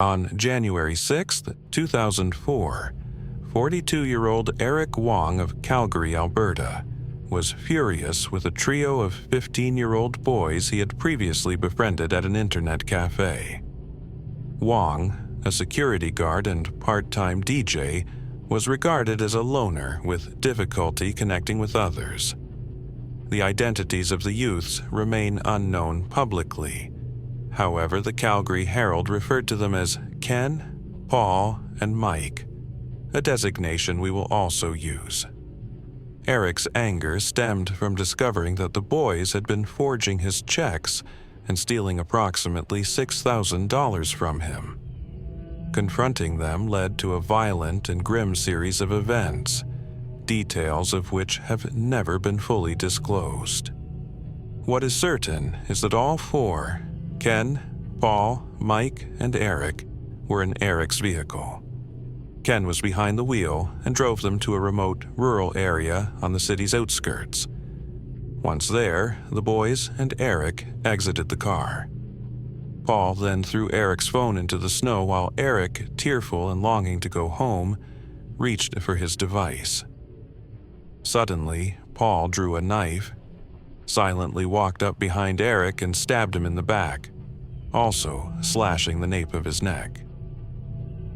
On January 6, 2004, 42-year-old Eric Wong of Calgary, Alberta, was furious with a trio of 15-year-old boys he had previously befriended at an internet cafe. Wong, a security guard and part-time DJ, was regarded as a loner with difficulty connecting with others. The identities of the youths remain unknown publicly. However, the Calgary Herald referred to them as Ken, Paul, and Mike, a designation we will also use. Eric's anger stemmed from discovering that the boys had been forging his checks and stealing approximately $6,000 from him. Confronting them led to a violent and grim series of events, details of which have never been fully disclosed. What is certain is that all four, Ken, Paul, Mike, and Eric, were in Eric's vehicle. Ken was behind the wheel and drove them to a remote rural area on the city's outskirts. Once there, the boys and Eric exited the car. Paul then threw Eric's phone into the snow while Eric, tearful and longing to go home, reached for his device. Suddenly, Paul drew a knife, silently walked up behind Eric and stabbed him in the back, also slashing the nape of his neck.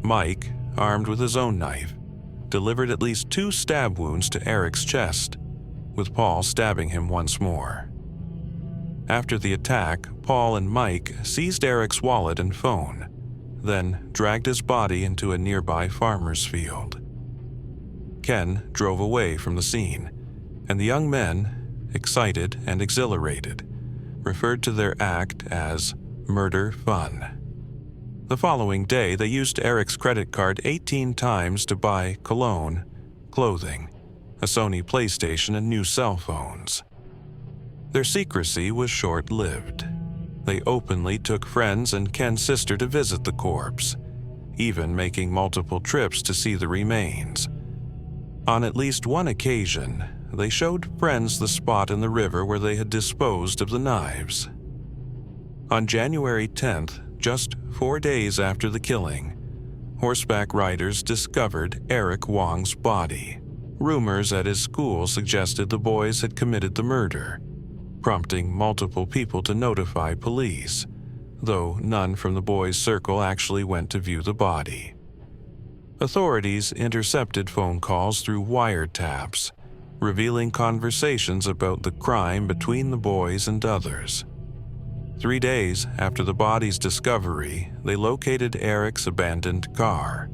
Mike, armed with his own knife, delivered at least 2 stab wounds to Eric's chest, with Paul stabbing him once more. After the attack, Paul and Mike seized Eric's wallet and phone, then dragged his body into a nearby farmer's field. Ken drove away from the scene, and the young men, excited and exhilarated, referred to their act as murder fun. The following day, they used Eric's credit card 18 times to buy cologne, clothing, a Sony PlayStation, and new cell phones. Their secrecy was short-lived. They openly took friends and Ken's sister to visit the corpse, even making multiple trips to see the remains. On at least one occasion, they showed friends the spot in the river where they had disposed of the knives. On January 10th, just 4 days after the killing, horseback riders discovered Eric Wong's body. Rumors at his school suggested the boys had committed the murder, prompting multiple people to notify police, though none from the boys' circle actually went to view the body. Authorities intercepted phone calls through wiretaps, revealing conversations about the crime between the boys and others. 3 days after the body's discovery, they located Eric's abandoned car,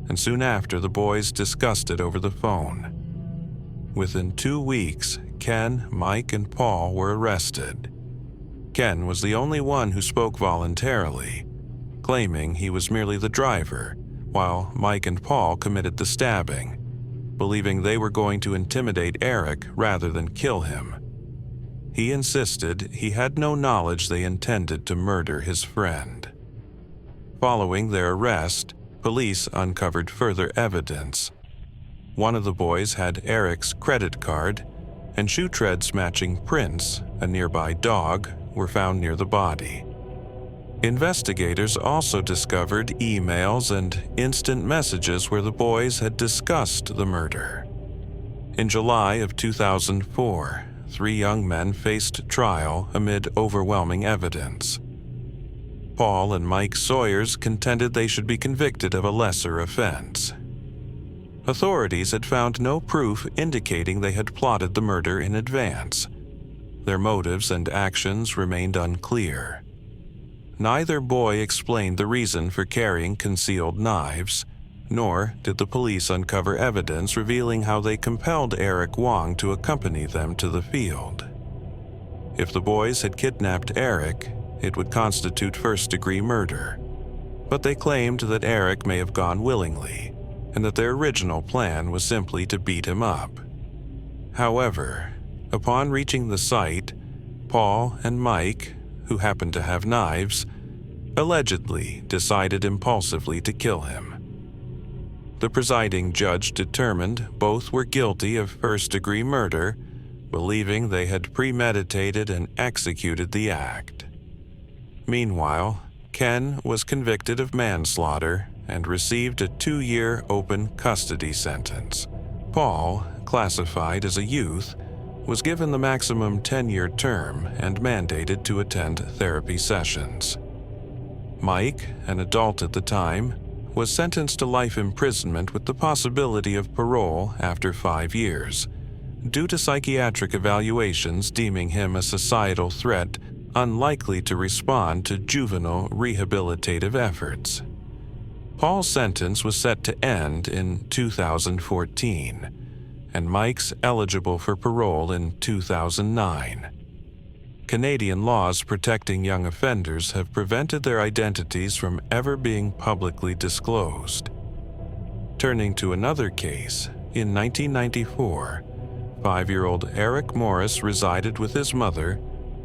and soon after the boys discussed it over the phone. Within 2 weeks, Ken, Mike, and Paul were arrested. Ken was the only one who spoke voluntarily, claiming he was merely the driver, while Mike and Paul committed the stabbing, believing they were going to intimidate Eric rather than kill him. He insisted he had no knowledge they intended to murder his friend. Following their arrest, police uncovered further evidence. One of the boys had Eric's credit card, and shoe treads matching prints, a nearby dog, were found near the body. Investigators also discovered emails and instant messages where the boys had discussed the murder. In July of 2004, 3 young men faced trial amid overwhelming evidence. Paul and Mike Sawyers contended they should be convicted of a lesser offense. Authorities had found no proof indicating they had plotted the murder in advance. Their motives and actions remained unclear. Neither boy explained the reason for carrying concealed knives, nor did the police uncover evidence revealing how they compelled Eric Wong to accompany them to the field. If the boys had kidnapped Eric, it would constitute first-degree murder, but they claimed that Eric may have gone willingly, and that their original plan was simply to beat him up. However, upon reaching the site, Paul and Mike, who happened to have knives, allegedly decided impulsively to kill him. The presiding judge determined both were guilty of first-degree murder, believing they had premeditated and executed the act. Meanwhile, Ken was convicted of manslaughter and received a 2-year open custody sentence. Paul, classified as a youth, was given the maximum 10-year term and mandated to attend therapy sessions. Mike, an adult at the time, was sentenced to life imprisonment with the possibility of parole after 5 years, due to psychiatric evaluations deeming him a societal threat unlikely to respond to juvenile rehabilitative efforts. Paul's sentence was set to end in 2014, and Mike's eligible for parole in 2009. Canadian laws protecting young offenders have prevented their identities from ever being publicly disclosed. Turning to another case, in 1994, 5-year-old Eric Morris resided with his mother,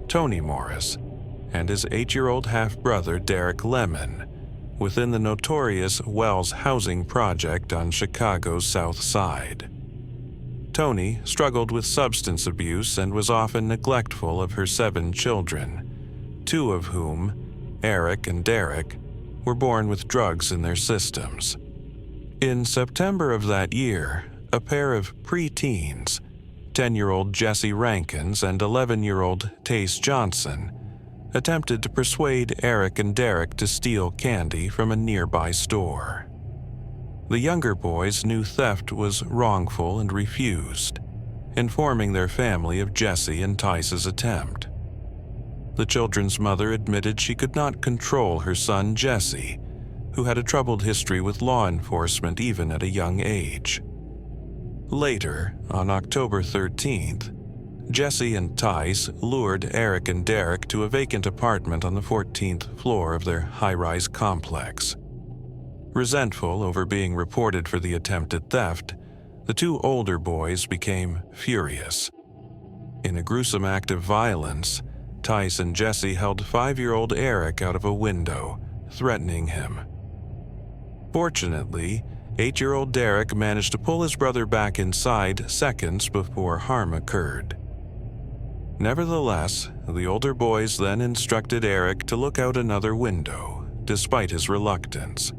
Toni Morris, and his 8-year-old half-brother Derek Lemon within the notorious Wells housing project on Chicago's South Side. Toni struggled with substance abuse and was often neglectful of her 7 children, 2 of whom, Eric and Derek, were born with drugs in their systems. In September of that year, a pair of preteens, 10-year-old Jesse Rankins and 11-year-old Tace Johnson, attempted to persuade Eric and Derek to steal candy from a nearby store. The younger boys knew theft was wrongful and refused, informing their family of Jesse and Tice's attempt. The children's mother admitted she could not control her son Jesse, who had a troubled history with law enforcement even at a young age. Later, on October 13th, Jesse and Tice lured Eric and Derek to a vacant apartment on the 14th floor of their high-rise complex. Resentful over being reported for the attempted theft, the 2 older boys became furious. In a gruesome act of violence, Tice and Jesse held 5-year-old Eric out of a window, threatening him. Fortunately, 8-year-old Derek managed to pull his brother back inside seconds before harm occurred. Nevertheless, the older boys then instructed Eric to look out another window, despite his reluctance.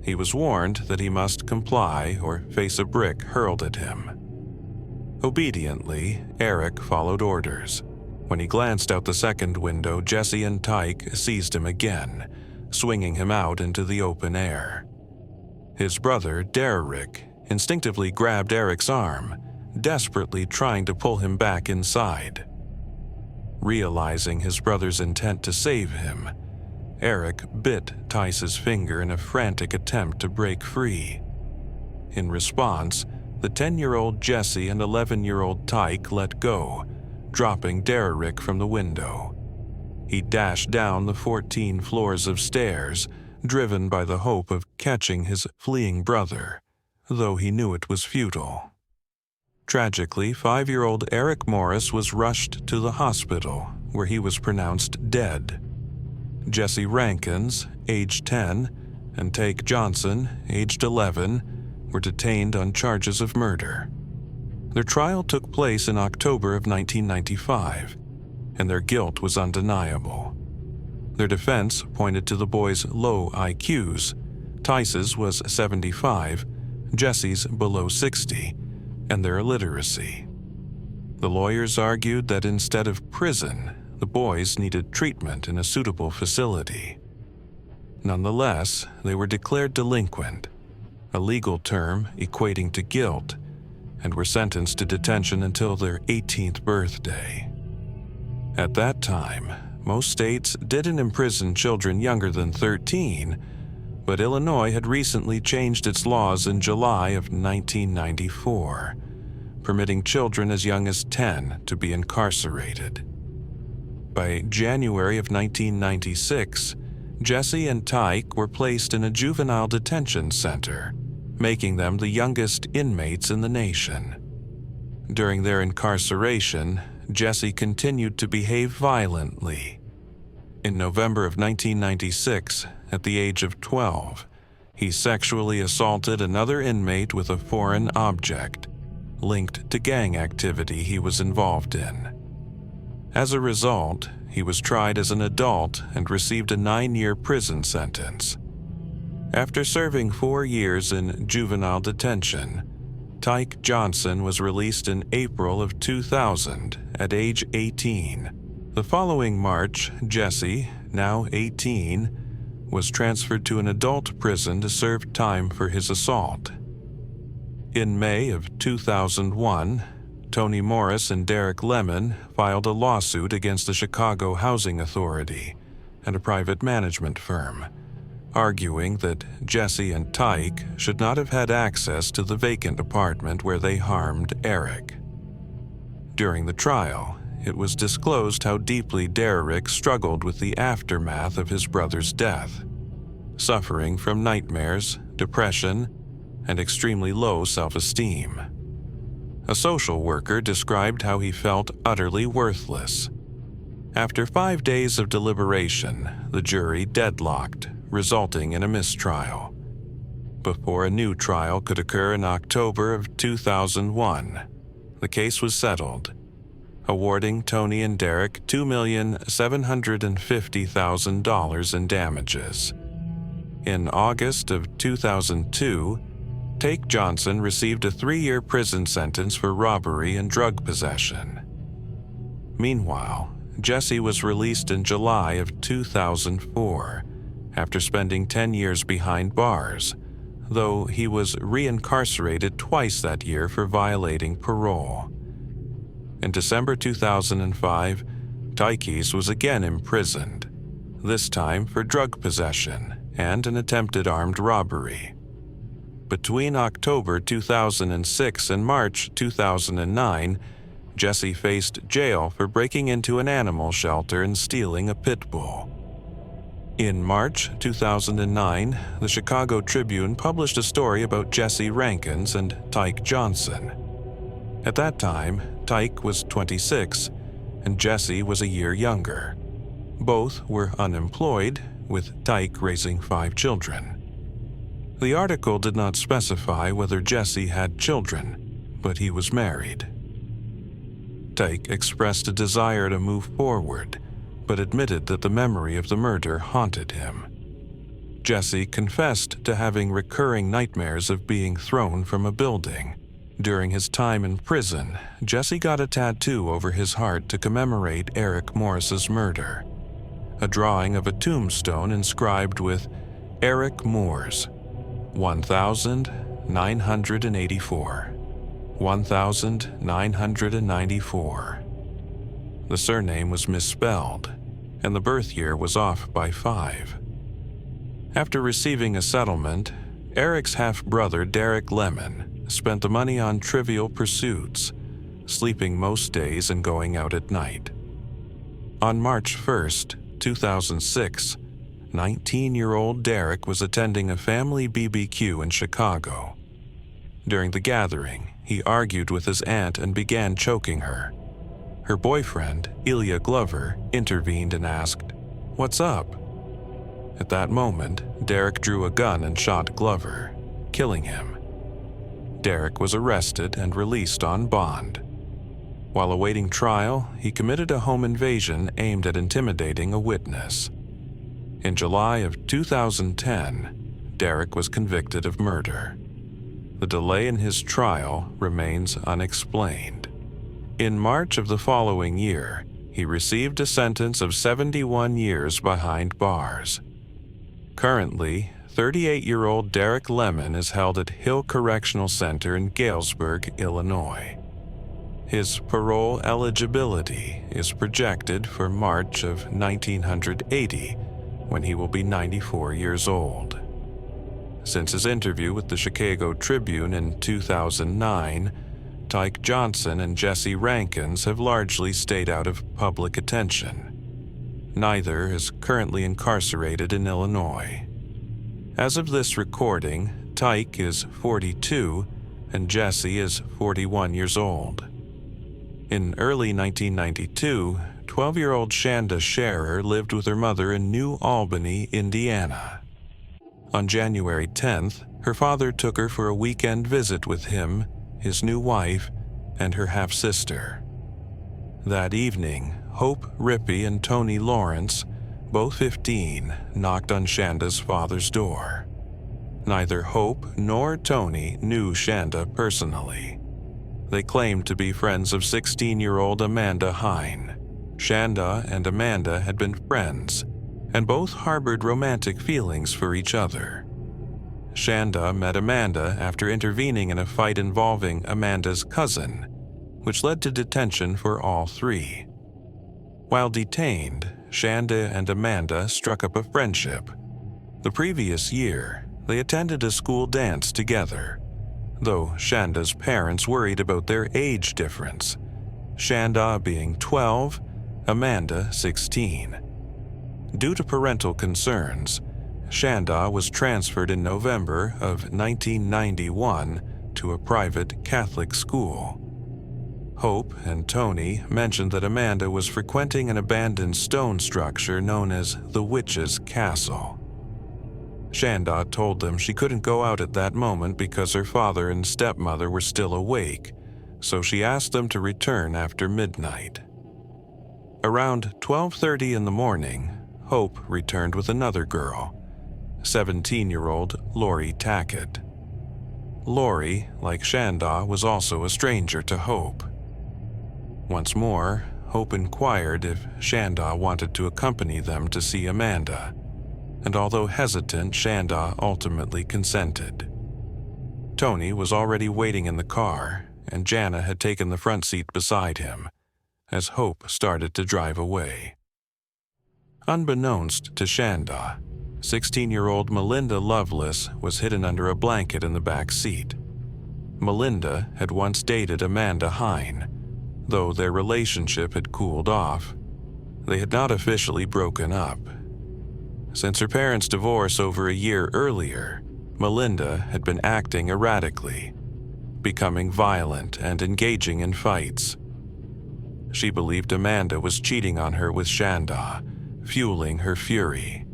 He was warned that he must comply or face a brick hurled at him. Obediently, Eric followed orders. When he glanced out the second window, Jesse and Tyke seized him again, swinging him out into the open air. His brother, Derek, instinctively grabbed Eric's arm, desperately trying to pull him back inside. Realizing his brother's intent to save him, Eric bit Tice's finger in a frantic attempt to break free. In response, the 10-year-old Jesse and 11-year-old Tyke let go, dropping Derek from the window. He dashed down the 14 floors of stairs, driven by the hope of catching his fleeing brother, though he knew it was futile. Tragically, 5-year-old Eric Morris was rushed to the hospital, where he was pronounced dead. Jesse Rankins, aged 10, and Tace Johnson, aged 11, were detained on charges of murder. Their trial took place in October of 1995, and their guilt was undeniable. Their defense pointed to the boys' low IQs. Tice's was 75, Jesse's below 60, and their illiteracy. The lawyers argued that instead of prison, the boys needed treatment in a suitable facility. Nonetheless, they were declared delinquent, a legal term equating to guilt, and were sentenced to detention until their 18th birthday. At that time, most states didn't imprison children younger than 13, but Illinois had recently changed its laws in July of 1994, permitting children as young as 10 to be incarcerated. By January of 1996, Jesse and Tyke were placed in a juvenile detention center, making them the youngest inmates in the nation. During their incarceration, Jesse continued to behave violently. In November of 1996, at the age of 12, he sexually assaulted another inmate with a foreign object, linked to gang activity he was involved in. As a result, he was tried as an adult and received a 9-year prison sentence. After serving 4 years in juvenile detention, Tyke Johnson was released in April of 2000 at age 18. The following March, Jesse, now 18, was transferred to an adult prison to serve time for his assault. In May of 2001, Tony Morris and Derek Lemon filed a lawsuit against the Chicago Housing Authority and a private management firm, arguing that Jesse and Tyke should not have had access to the vacant apartment where they harmed Eric. During the trial, it was disclosed how deeply Derek struggled with the aftermath of his brother's death, suffering from nightmares, depression, and extremely low self-esteem. A social worker described how he felt utterly worthless. After 5 days of deliberation, the jury deadlocked, resulting in a mistrial, before a new trial could occur in October of 2001. The case was settled, awarding Tony and Derek $2,750,000 in damages. In August of 2002, Tyke Johnson received a 3-year prison sentence for robbery and drug possession. Meanwhile, Jesse was released in July of 2004 after spending 10 years behind bars, though he was reincarcerated twice that year for violating parole. In December 2005, Tyke was again imprisoned, this time for drug possession and an attempted armed robbery. Between October 2006 and March 2009, Jesse faced jail for breaking into an animal shelter and stealing a pit bull. In March 2009, the Chicago Tribune published a story about Jesse Rankins and Tyke Johnson. At that time, Tyke was 26 and Jesse was a year younger. Both were unemployed, with Tyke raising 5 children. The article did not specify whether Jesse had children, but he was married. Tyke expressed a desire to move forward, but admitted that the memory of the murder haunted him. Jesse confessed to having recurring nightmares of being thrown from a building. During his time in prison, Jesse got a tattoo over his heart to commemorate Eric Morris's murder. A drawing of a tombstone inscribed with Eric Moores, 1984. 1994. The surname was misspelled, and the birth year was off by 5. After receiving a settlement, Eric's half-brother Derek Lemon spent the money on trivial pursuits, sleeping most days and going out at night. On March 1st, 2006, 19-year-old Derek was attending a family BBQ in Chicago. During the gathering, he argued with his aunt and began choking her. Her boyfriend, Ilya Glover, intervened and asked, "What's up?" At that moment, Derek drew a gun and shot Glover, killing him. Derek was arrested and released on bond. While awaiting trial, he committed a home invasion aimed at intimidating a witness. In July of 2010, Derek was convicted of murder. The delay in his trial remains unexplained. In March of the following year, he received a sentence of 71 years behind bars. Currently, 38-year-old Derek Lemon is held at Hill Correctional Center in Galesburg, Illinois. His parole eligibility is projected for March of 1980, when he will be 94 years old. Since his interview with the Chicago Tribune in 2009, Tyke Johnson and Jesse Rankins have largely stayed out of public attention. Neither is currently incarcerated in Illinois. As of this recording, Tyke is 42 and Jesse is 41 years old. In early 1992, 12-year-old Shanda Sharer lived with her mother in New Albany, Indiana. On January 10th, her father took her for a weekend visit with him, his new wife, and her half-sister. That evening, Hope Rippey and Tony Lawrence, both 15, knocked on Shanda's father's door. Neither Hope nor Tony knew Shanda personally. They claimed to be friends of 16-year-old Amanda Hine. Shanda and Amanda had been friends, and both harbored romantic feelings for each other. Shanda met Amanda after intervening in a fight involving Amanda's cousin, which led to detention for all three. While detained, Shanda and Amanda struck up a friendship. The previous year, they attended a school dance together, though Shanda's parents worried about their age difference, Shanda being 12, Amanda 16. Due to parental concerns, Shanda was transferred in November of 1991 to a private Catholic school. Hope and Tony mentioned that Amanda was frequenting an abandoned stone structure known as the Witch's Castle. Shanda told them she couldn't go out at that moment because her father and stepmother were still awake, so she asked them to return after midnight. Around 12:30 in the morning, Hope returned with another girl, 17-year-old Lori Tackett. Lori, like Shanda, was also a stranger to Hope. Once more, Hope inquired if Shanda wanted to accompany them to see Amanda, and although hesitant, Shanda ultimately consented. Tony was already waiting in the car, and Jana had taken the front seat beside him, as Hope started to drive away. Unbeknownst to Shanda, 16-year-old Melinda Lovelace was hidden under a blanket in the back seat. Melinda had once dated Amanda Hine, though their relationship had cooled off. They had not officially broken up. Since her parents' divorce over a year earlier, Melinda had been acting erratically, becoming violent and engaging in fights. She believed Amanda was cheating on her with Shanda, fueling her fury.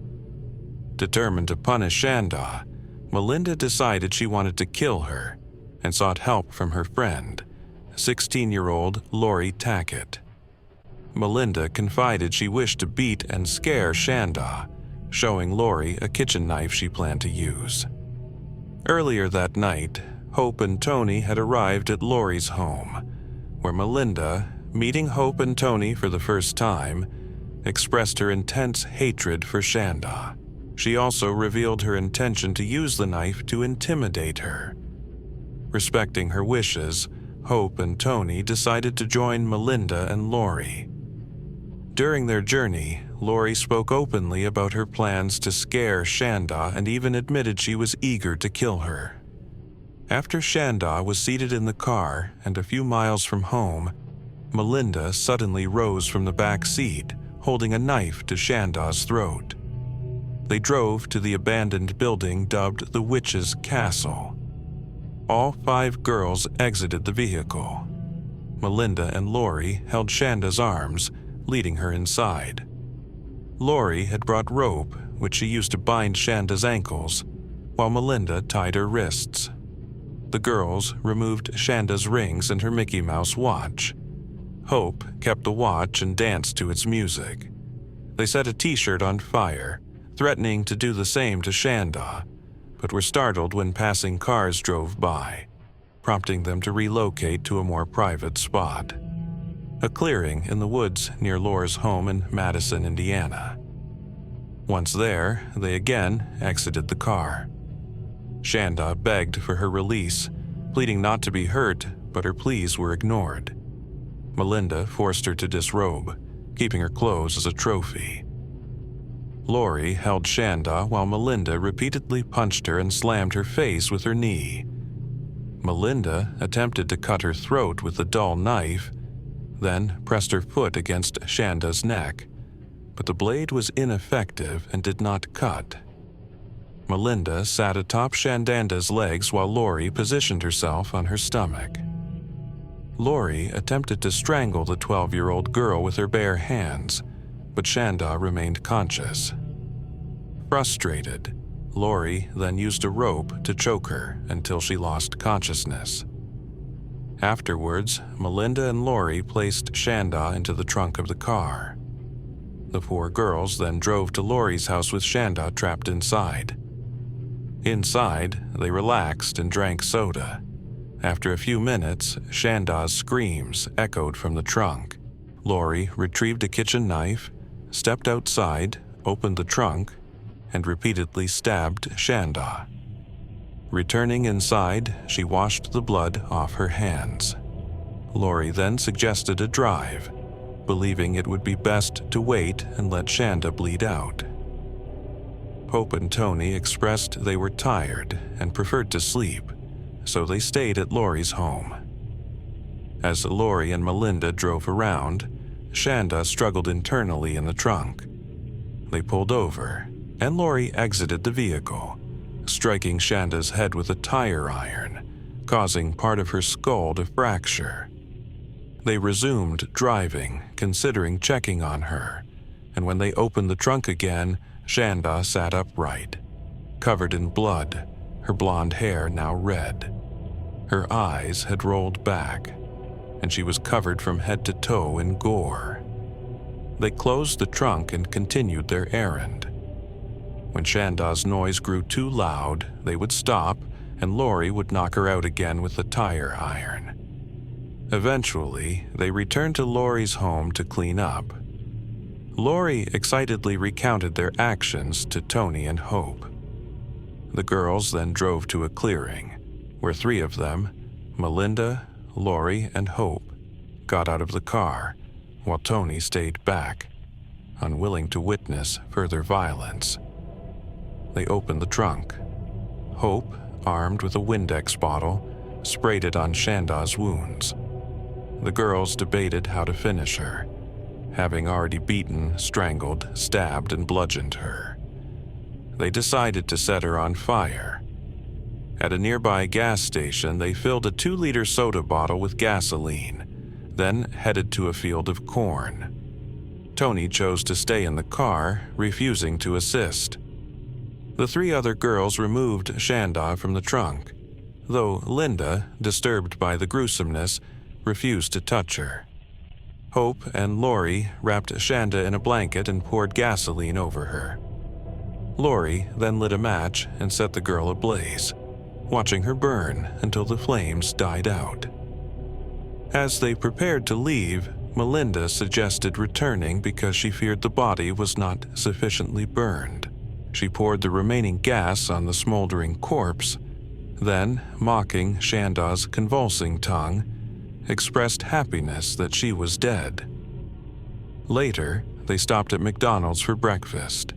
Determined to punish Shanda, Melinda decided she wanted to kill her and sought help from her friend, 16-year-old Lori Tackett. Melinda confided she wished to beat and scare Shanda, showing Lori a kitchen knife she planned to use. Earlier that night, Hope and Tony had arrived at Lori's home, where Melinda, meeting Hope and Tony for the first time, expressed her intense hatred for Shanda. She also revealed her intention to use the knife to intimidate her. Respecting her wishes, Hope and Tony decided to join Melinda and Lori. During their journey, Lori spoke openly about her plans to scare Shanda and even admitted she was eager to kill her. After Shanda was seated in the car and a few miles from home, Melinda suddenly rose from the back seat, holding a knife to Shanda's throat. They drove to the abandoned building dubbed the Witch's Castle. All 5 girls exited the vehicle. Melinda and Lori held Shanda's arms, leading her inside. Lori had brought rope, which she used to bind Shanda's ankles, while Melinda tied her wrists. The girls removed Shanda's rings and her Mickey Mouse watch. Hope kept the watch and danced to its music. They set a t-shirt on fire, threatening to do the same to Shanda, but were startled when passing cars drove by, prompting them to relocate to a more private spot, a clearing in the woods near Laura's home in Madison, Indiana. Once there, they again exited the car. Shanda begged for her release, pleading not to be hurt, but her pleas were ignored. Melinda forced her to disrobe, keeping her clothes as a trophy. Lori held Shanda while Melinda repeatedly punched her and slammed her face with her knee. Melinda attempted to cut her throat with the dull knife, then pressed her foot against Shanda's neck, but the blade was ineffective and did not cut. Melinda sat atop Shanda's legs while Lori positioned herself on her stomach. Lori attempted to strangle the 12-year-old girl with her bare hands, but Shanda remained conscious. Frustrated, Lori then used a rope to choke her until she lost consciousness. Afterwards, Melinda and Lori placed Shanda into the trunk of the car. The four girls then drove to Lori's house with Shanda trapped inside. Inside, they relaxed and drank soda. After a few minutes, Shanda's screams echoed from the trunk. Lori retrieved a kitchen knife, stepped outside, opened the trunk, and repeatedly stabbed Shanda. Returning inside, she washed the blood off her hands. Lori then suggested a drive, believing it would be best to wait and let Shanda bleed out. Hope and Tony expressed they were tired and preferred to sleep, so they stayed at Lori's home. As Lori and Melinda drove around, Shanda struggled internally in the trunk. They pulled over, and Lori exited the vehicle, striking Shanda's head with a tire iron, causing part of her skull to fracture. They resumed driving, considering checking on her, and when they opened the trunk again, Shanda sat upright, covered in blood, her blonde hair now red. Her eyes had rolled back, and she was covered from head to toe in gore. They closed the trunk and continued their errand. When Shanda's noise grew too loud, they would stop, and Lori would knock her out again with the tire iron. Eventually, they returned to Lori's home to clean up. Lori excitedly recounted their actions to Tony and Hope. The girls then drove to a clearing, where three of them, Melinda, Lori, and Hope, got out of the car, while Tony stayed back, unwilling to witness further violence. They opened the trunk. Hope, armed with a Windex bottle, sprayed it on Shanda's wounds. The girls debated how to finish her, having already beaten, strangled, stabbed, and bludgeoned her. They decided to set her on fire. At a nearby gas station, they filled a 2-liter soda bottle with gasoline, then headed to a field of corn. Tony chose to stay in the car, refusing to assist. The three other girls removed Shanda from the trunk, though Linda, disturbed by the gruesomeness, refused to touch her. Hope and Lori wrapped Shanda in a blanket and poured gasoline over her. Lori then lit a match and set the girl ablaze, watching her burn until the flames died out. As they prepared to leave, Melinda suggested returning because she feared the body was not sufficiently burned. She poured the remaining gas on the smoldering corpse, then, mocking Shanda's convulsing tongue, expressed happiness that she was dead. Later, they stopped at McDonald's for breakfast.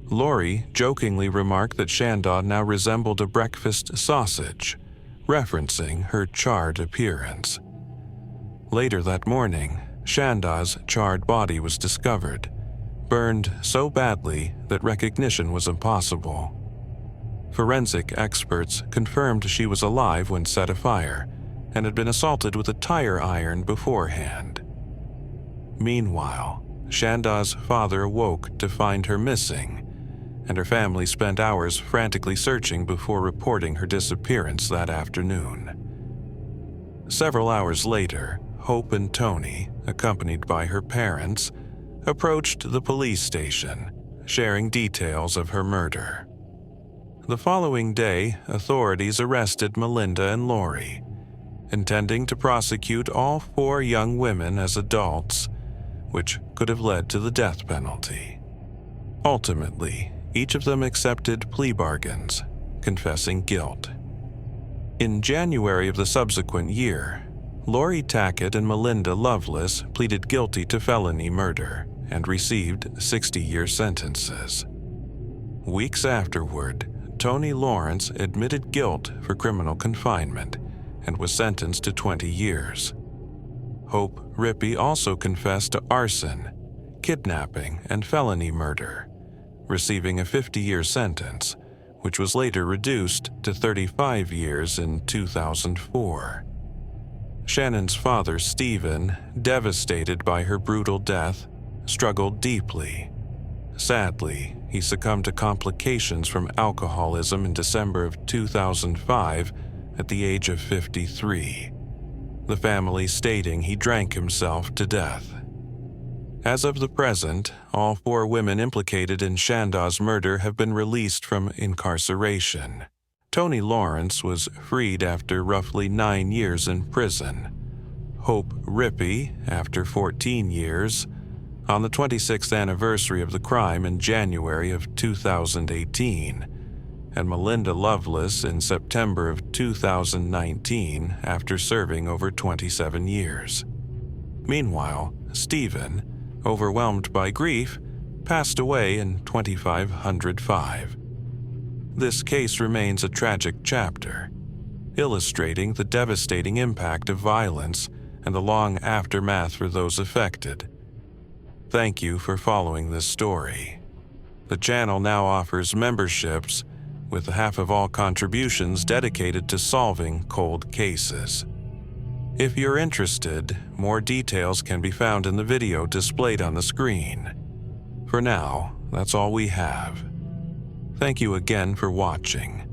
Lori jokingly remarked that Shanda now resembled a breakfast sausage, referencing her charred appearance. Later that morning, Shanda's charred body was discovered, burned so badly that recognition was impossible. Forensic experts confirmed she was alive when set afire and had been assaulted with a tire iron beforehand. Meanwhile, Shanda's father awoke to find her missing, and her family spent hours frantically searching before reporting her disappearance that afternoon. Several hours later, Hope and Tony, accompanied by her parents, approached the police station, sharing details of her murder. The following day, authorities arrested Melinda and Lori, intending to prosecute all 4 young women as adults, which could have led to the death penalty. Ultimately, each of them accepted plea bargains, confessing guilt. In January of the subsequent year, Lori Tackett and Melinda Loveless pleaded guilty to felony murder and received 60-year sentences. Weeks afterward, Tony Lawrence admitted guilt for criminal confinement and was sentenced to 20 years. Hope Rippey also confessed to arson, kidnapping, and felony murder, receiving a 50-year sentence, which was later reduced to 35 years in 2004. Shannon's father, Stephen, devastated by her brutal death, struggled deeply. Sadly, he succumbed to complications from alcoholism in December of 2005 at the age of 53. the family stating he drank himself to death. As of the present, all 4 women implicated in Shanda's murder have been released from incarceration. Tony Lawrence was freed after roughly 9 years in prison. Hope Rippey, after 14 years, on the 26th anniversary of the crime in January of 2018, and Melinda Loveless in September of 2019 after serving over 27 years. Meanwhile, Stephen, overwhelmed by grief, passed away in 2505. This case remains a tragic chapter, illustrating the devastating impact of violence and the long aftermath for those affected. Thank you for following this story. The channel now offers memberships, with half of all contributions dedicated to solving cold cases. If you're interested, more details can be found in the video displayed on the screen. For now, that's all we have. Thank you again for watching.